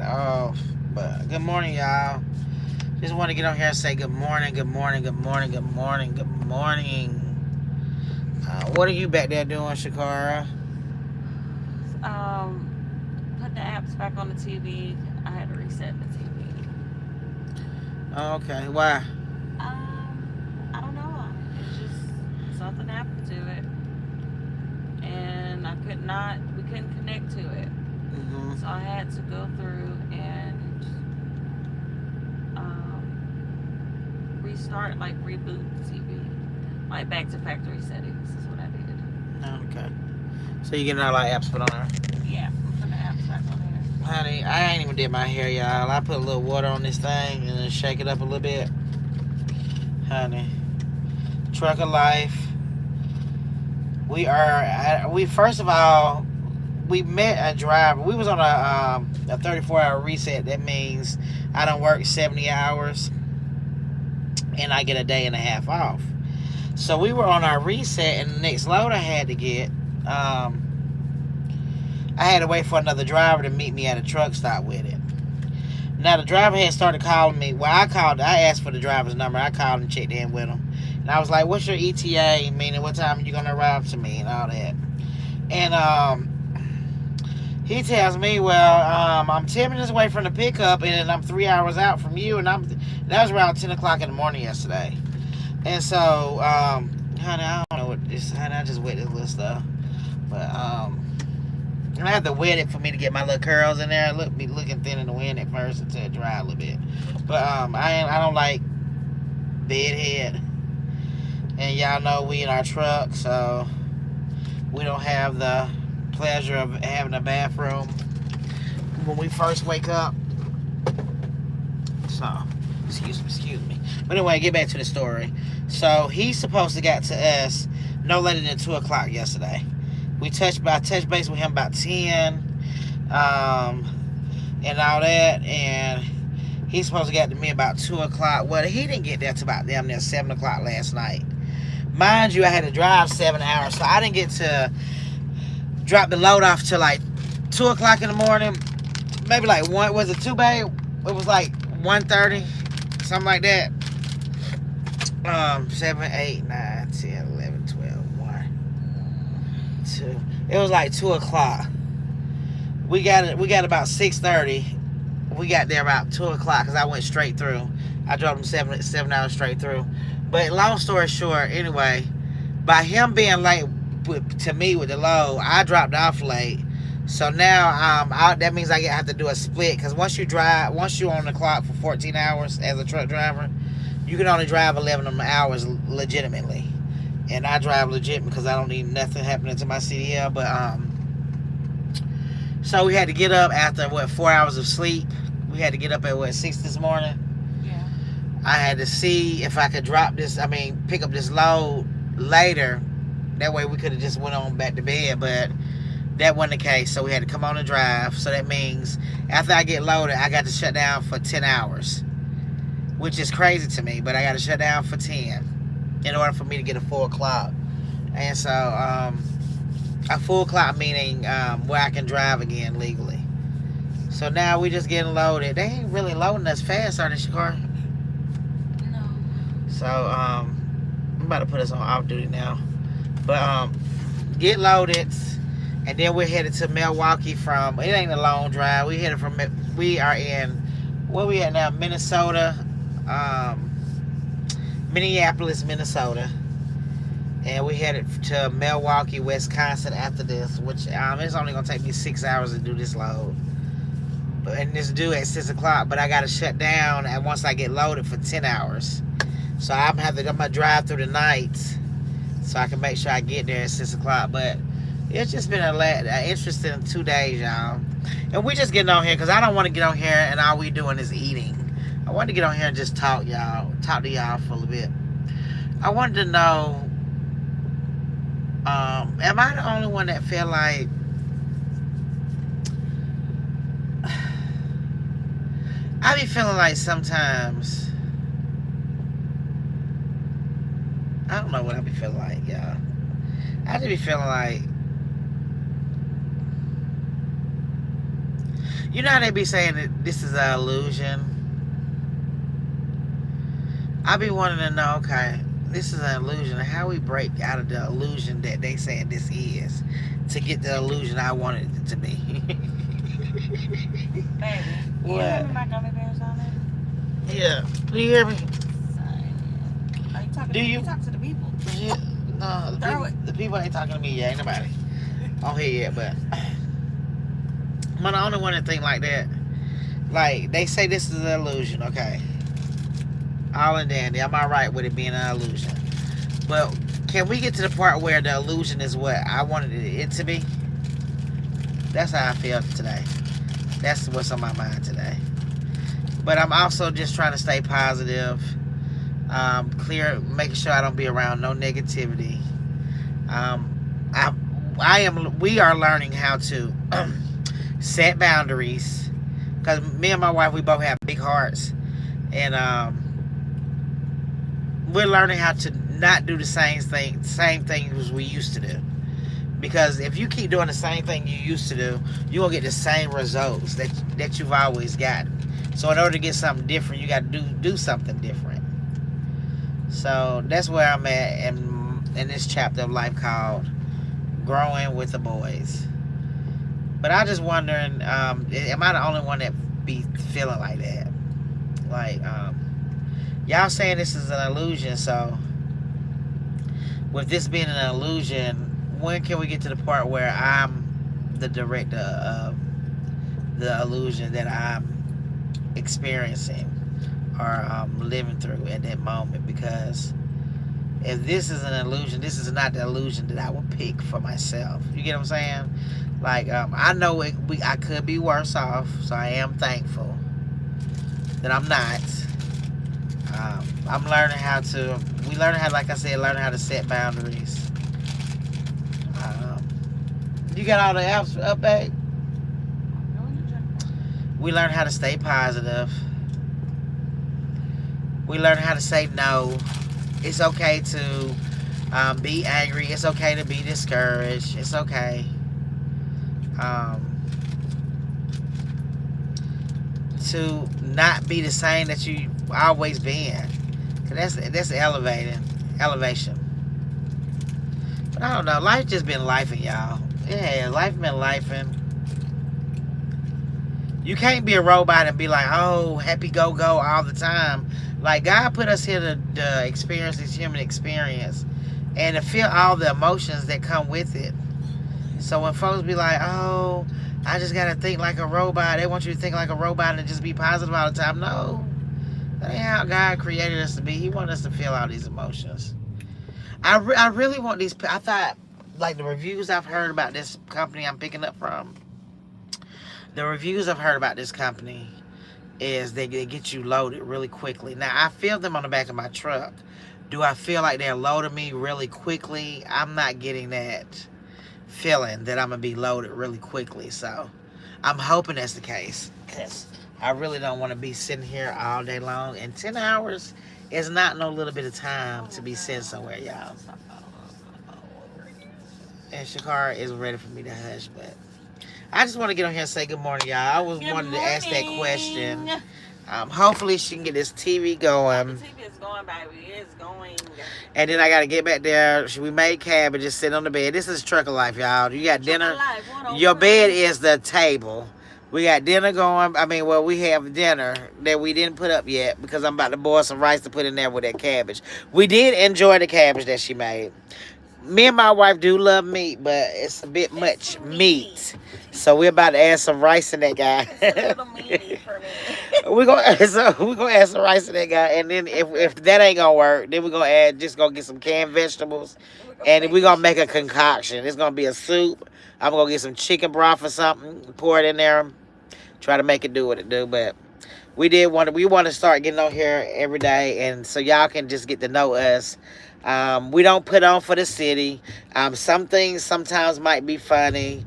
off. But good morning, y'all. Just want to get on here and say good morning, good morning, good morning, good morning, good morning. What are you back there doing, Shakara? Put the apps back on the TV. I had to reset the TV. Okay, why? I don't know. It's just something happened to it, and we couldn't connect to it. So I had to go through and restart, like reboot the TV, like back to factory settings is what I did. Okay. So you getting all our apps put on there? Yeah, I'm putting the apps back on there. Honey, I ain't even did my hair, y'all. I put a little water on this thing and then shake it up a little bit. Honey. Truck of life. We first of all, we met a driver. We was on a 34-hour reset. That means I don't work 70 hours and I get a day and a half off. So we were on our reset, and the next load I had to get, I had to wait for another driver to meet me at a truck stop with it. Now the driver had started calling me. Well, I asked for the driver's number. I called and checked in with him. And I was like, what's your ETA? Meaning, what time are you going to arrive to me and all that. And he tells me, well, I'm 10 minutes away from the pickup, and I'm 3 hours out from you. And that was around 10 o'clock in the morning yesterday. And so, honey, I don't know what this, honey, I just wet this little stuff. But, and I have to wet it for me to get my little curls in there. Be looking thin in the wind at first until it dry a little bit. But, I don't like bedhead. And y'all know we in our truck, so we don't have the pleasure of having a bathroom when we first wake up. So, excuse me. But anyway, get back to the story. So he's supposed to get to us no later than 2 o'clock yesterday. I touched base with him about 10, and all that, and he's supposed to get to me about 2 o'clock. Well, he didn't get there till about damn near 7 o'clock last night. Mind you, I had to drive 7 hours, so I didn't get to drop the load off till like 2 o'clock in the morning. Maybe like 1, was it 2, babe? It was like 1:30, something like that. 7, 8, 9, 10, 11, 12, 1, 2. It was like 2 o'clock. We got about 6:30. We got there about 2 o'clock because I went straight through. I drove them 7 hours straight through. But long story short, anyway, by him being late to me with the load, I dropped off late. So now that means I have to do a split, because once you're on the clock for 14 hours as a truck driver, you can only drive 11 of them hours legitimately. And I drive legit because I don't need nothing happening to my CDL. But so we had to get up after 4 hours of sleep. We had to get up at 6 this morning. Yeah. I had to see if I could pick up this load later. That way we could have just went on back to bed, but that wasn't the case. So we had to come on and drive. So that means after I get loaded, I got to shut down for 10 hours, which is crazy to me, but I got to shut down for 10 in order for me to get a full clock. And so a full clock meaning where I can drive again legally. So now we just getting loaded. They ain't really loading us fast, are they, Shakar? No. So I'm about to put us on off duty now. But get loaded, and then we're headed to Milwaukee from, it ain't a long drive. We are in, where we at now? Minnesota, Minneapolis, Minnesota. And we headed to Milwaukee, Wisconsin after this, which it's only going to take me 6 hours to do this load. And it's due at 6 o'clock, but I got to shut down once I get loaded for 10 hours. So I'm going to drive through the night so I can make sure I get there at 6 o'clock. But it's just been an interesting 2 days, y'all. And we just getting on here because I don't want to get on here and all we doing is eating. I wanted to get on here and just talk to y'all for a little bit. I wanted to know, am I the only one that feel like I be feeling like sometimes, I don't know what I be feeling like, y'all. I just be feeling like, You know how they be saying that this is an illusion? I be wanting to know, okay, this is an illusion. How we break out of the illusion that they saying this is to get the illusion I wanted it to be. Baby, you What? hear me my gummy bears on it? Yeah. Do you hear me? Are you talking Do to you? You talk to the people. Yeah. No, the people ain't talking to me yet. Ain't nobody on here yet, but I'm the only one that think like that. Like, they say this is an illusion, okay. All and dandy. I'm alright with it being an illusion. But can we get to the part where the illusion is what I wanted it to be? That's how I feel today. That's what's on my mind today. But I'm also just trying to stay positive. Clear, making sure I don't be around no negativity. We are learning how to set boundaries. Because me and my wife, we both have big hearts. And we're learning how to not do the same things we used to do. Because if you keep doing the same thing you used to do, you're going to get the same results that you've always gotten. So in order to get something different, you got to do something different. So that's where I'm at in this chapter of life called Growing with the Boys. But I just wondering, am I the only one that be feeling like that? Like, y'all saying this is an illusion, so with this being an illusion, when can we get to the part where I'm the director of the illusion that I'm experiencing or living through at that moment? Because if this is an illusion, this is not the illusion that I would pick for myself. You get what I'm saying? Like, I know I could be worse off, so I am thankful that I'm not. I'm learning how to, like I said, learning how to set boundaries. You got all the apps up, babe? We learn how to stay positive. We learn how to say no. It's okay to be angry. It's okay to be discouraged. It's okay. To not be the same that you always been. Cause that's elevation. But I don't know. Life just been lifing, y'all. Yeah, life been lifing. You can't be a robot and be like, oh, happy go all the time. Like, God put us here to experience this human experience and to feel all the emotions that come with it. So when folks be like, oh, I just gotta think like a robot, they want you to think like a robot and just be positive all the time. No, that ain't how God created us to be. He wanted us to feel all these emotions. I really want these. I thought, like, the reviews I've heard about this company I'm picking up from, the reviews I've heard about this company is they get you loaded really quickly. Now, I feel them on the back of my truck. Do I feel like they're loading me really quickly? I'm not getting that feeling that I'm going to be loaded really quickly. So, I'm hoping that's the case. Because I really don't want to be sitting here all day long. And 10 hours is not no little bit of time to be sitting somewhere, y'all. And Shakara is ready for me to hush, but I just want to get on here and say good morning, y'all. I was wanting to ask that question. Hopefully she can get this TV going. The TV is going, baby. It's going. And then I got to get back there. We made cabbage, just sitting on the bed. This is trucker life, y'all. You got dinner. Your bed is the table. We got dinner going. We have dinner that we didn't put up yet because I'm about to boil some rice to put in there with that cabbage. We did enjoy the cabbage that she made. Me and my wife do love meat, but it's a bit much meat. So we're about to add some rice in that guy. It's a little meaty for me. we're gonna add some rice in that guy, and then if that ain't gonna work, then we're gonna get some canned vegetables, and we're gonna make a concoction. It's gonna be a soup. I'm gonna get some chicken broth or something, pour it in there, try to make it do what it do. But we want to start getting on here every day, and so y'all can just get to know us. We don't put on for the city. Some things sometimes might be funny.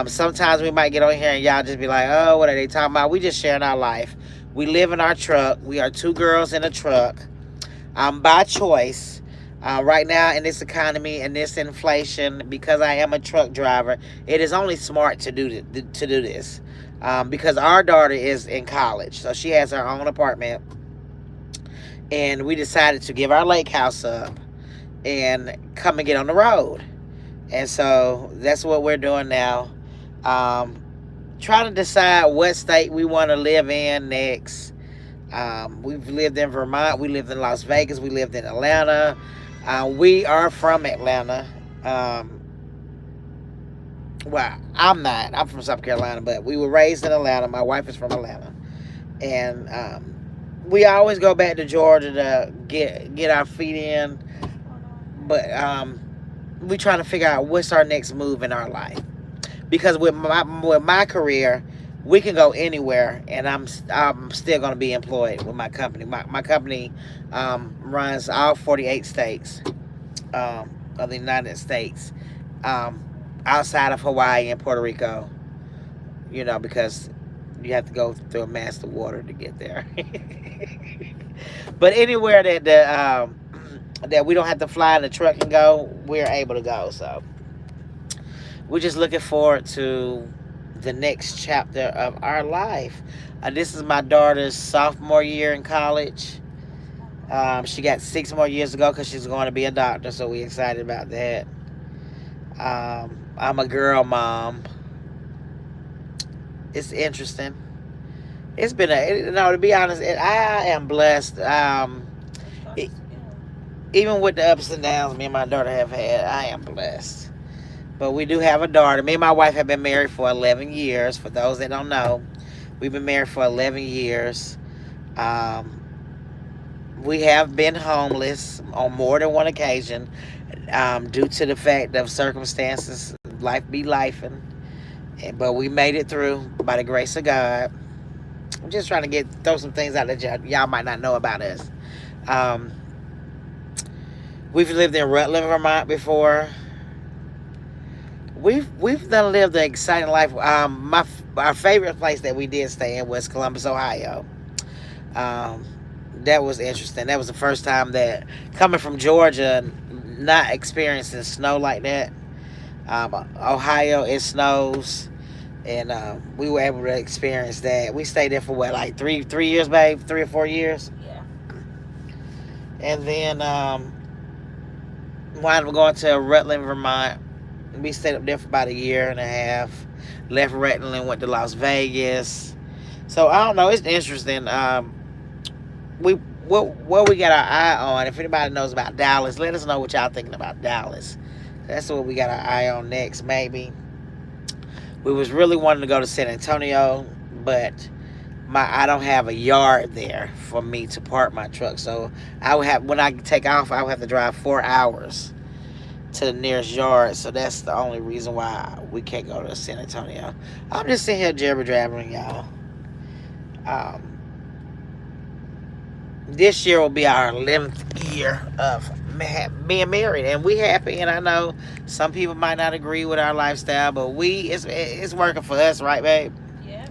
Sometimes we might get on here and y'all just be like, oh, what are they talking about? We just sharing our life. We live in our truck. We are two girls in a truck. By choice. Right now in this economy and this inflation, because I am a truck driver, it is only smart to do this. because our daughter is in college, so she has her own apartment, and we decided to give our lake house up and come and get on the road. And so that's what we're doing now. Um, Trying to decide what state we want to live in next. We've lived in Vermont, we lived in Las Vegas, we lived in Atlanta. We are from Atlanta. Well, I'm not. I'm from South Carolina, but we were raised in Atlanta. My wife is from Atlanta, and we always go back to Georgia to get our feet in. But we trying to figure out what's our next move in our life, because with my career, we can go anywhere, and I'm still going to be employed with my company. My company runs all 48 states of the United States, outside of Hawaii and Puerto Rico. Because you have to go through a master water to get there. But anywhere that we don't have to fly in the truck and go, we're able to go. So we're just looking forward to the next chapter of our life. This is my daughter's sophomore year in college. She got 6 more years to go because she's going to be a doctor, so we're excited about that. I'm a girl mom. It's interesting. It's been to be honest, I am blessed. Even with the ups and downs me and my daughter have had, I am blessed. But we do have a daughter. Me and my wife have been married for 11 years. For those that don't know, we've been married for 11 years. We have been homeless on more than one occasion, due to the fact of circumstances. Life be lifing. But we made it through by the grace of God. I'm just trying to throw some things out that y'all might not know about us. We've lived in Rutland, Vermont before. We've done lived an exciting life. Our favorite place that we did stay in was Columbus, Ohio. That was interesting. That was the first time that, coming from Georgia, not experiencing snow like that. Ohio, it snows, and we were able to experience that. We stayed there for what, like three years, babe? 3 or 4 years. Yeah. And then wound up going to Rutland, Vermont. We stayed up there for about 1.5 years. Left Rutland and went to Las Vegas. So I don't know. It's interesting. What we got our eye on. If anybody knows about Dallas, let us know what y'all thinking about Dallas. That's what we got our eye on next, maybe. We was really wanting to go to San Antonio, but I don't have a yard there for me to park my truck. So when I take off, I would have to drive 4 hours to the nearest yard. So that's the only reason why we can't go to San Antonio. I'm just sitting here jibber-jabbering, y'all. This year will be our 11th year of being married, and we happy. And I know some people might not agree with our lifestyle, but it's working for us, right, babe? Yeah.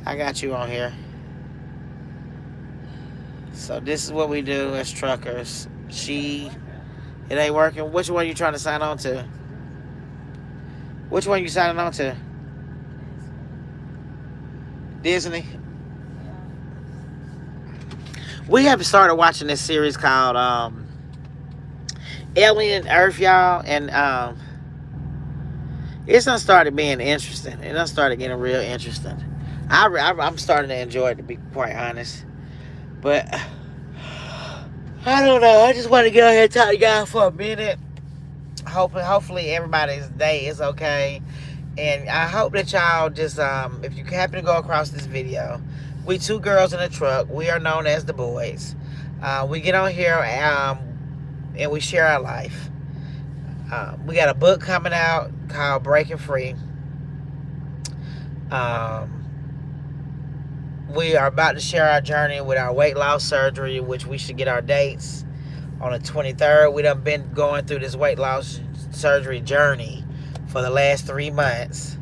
I got you on here. So this is what we do as truckers. It ain't working. Which one you trying to sign on to? Which one you signing on to? Disney? We have started watching this series called Alien Earth, y'all, and it's done started being interesting. It done started getting real interesting. I'm starting to enjoy it, to be quite honest. But I don't know. I just want to get out here and talk to y'all for a minute. Hopefully everybody's day is okay. And I hope that y'all just, if you happen to go across this video, we 2 girls in a truck. We are known as the Boys. We get on here and we share our life. We got a book coming out called Breaking Free. We are about to share our journey with our weight loss surgery, which we should get our dates on the 23rd. We done been going through this weight loss surgery journey for the last 3 months.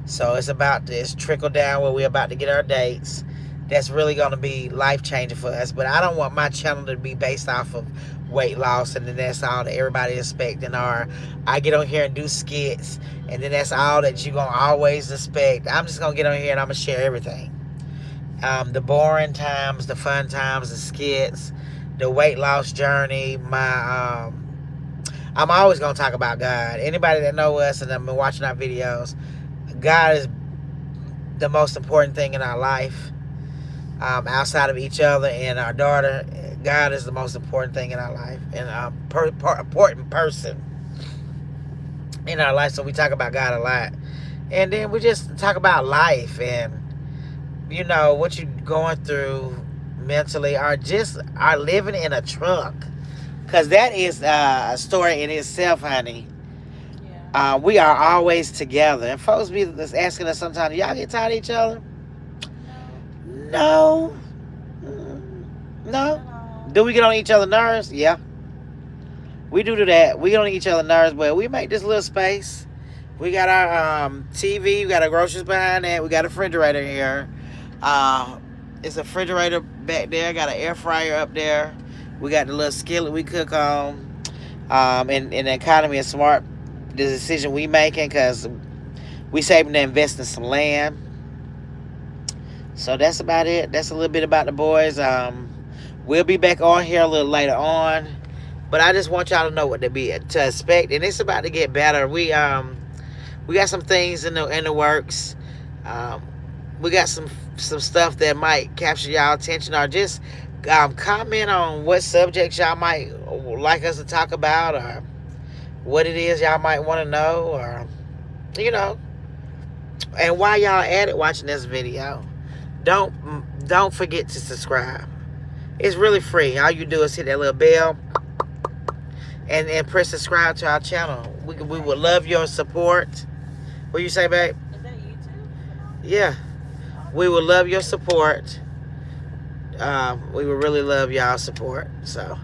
So it's about this trickle down where we're about to get our dates. That's really going to be life-changing for us. But I don't want my channel to be based off of weight loss, and then that's all that everybody expecting. Or I get on here and do skits, and then that's all that you gonna always expect. I'm just gonna get on here and I'm gonna share everything. The boring times, the fun times, the skits, the weight loss journey. I'm always gonna talk about God. Anybody that know us and have been watching our videos, God is the most important thing in our life. Outside of each other and our daughter, God is the most important thing in our life, and important person in our life. So we talk about God a lot, and then we just talk about life and what you're going through mentally, or just are living in a truck, because that is a story in itself, honey. Yeah. We are always together, and folks be just asking us sometimes, y'all get tired of each other? No. No. Do we get on each other's nerves? Yeah. We do that. We get on each other's nerves, but we make this little space. We got our TV, we got our groceries behind that, we got a refrigerator here. It's a refrigerator back there, got an air fryer up there. We got the little skillet we cook on. And the economy is smart, the decision we making, because we saving to invest in some land. So that's about it. That's a little bit about the boys. We'll be back on here a little later on, but I just want y'all to know what to expect, and it's about to get better. We got some things in the works. We got some stuff that might capture y'all attention, or just comment on what subjects y'all might like us to talk about, or what it is y'all might want to know, or and while y'all at it watching this video, don't forget to subscribe. It's really free. All you do is hit that little bell and press subscribe to our channel. We would love your support. What you say, babe? Is that YouTube? Yeah. We would love your support. We would really love y'all's support. So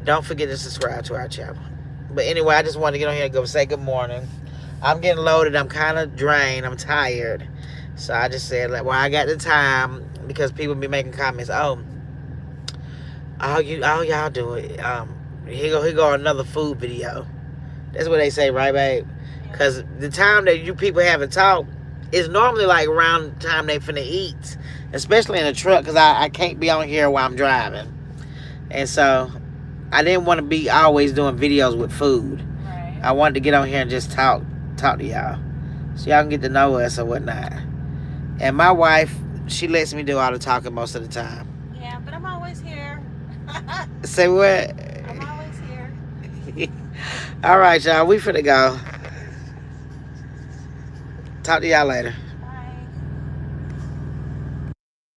don't forget to subscribe to our channel. But anyway, I just wanted to get on here and go say good morning. I'm getting loaded. I'm kind of drained. I'm tired. So I just said, well, I got the time, because people be making comments. Oh, all y'all do it. Here go another food video. That's what they say, right, babe? Because the time that you people haven't talked is normally like around the time they finna eat, especially in a truck, because I can't be on here while I'm driving. And so I didn't want to be always doing videos with food. Right. I wanted to get on here and just talk to y'all, so y'all can get to know us or whatnot. And my wife, she lets me do all the talking most of the time. Yeah, but I'm always here. Say what? I'm always here. All right, y'all. We finna go. Talk to y'all later.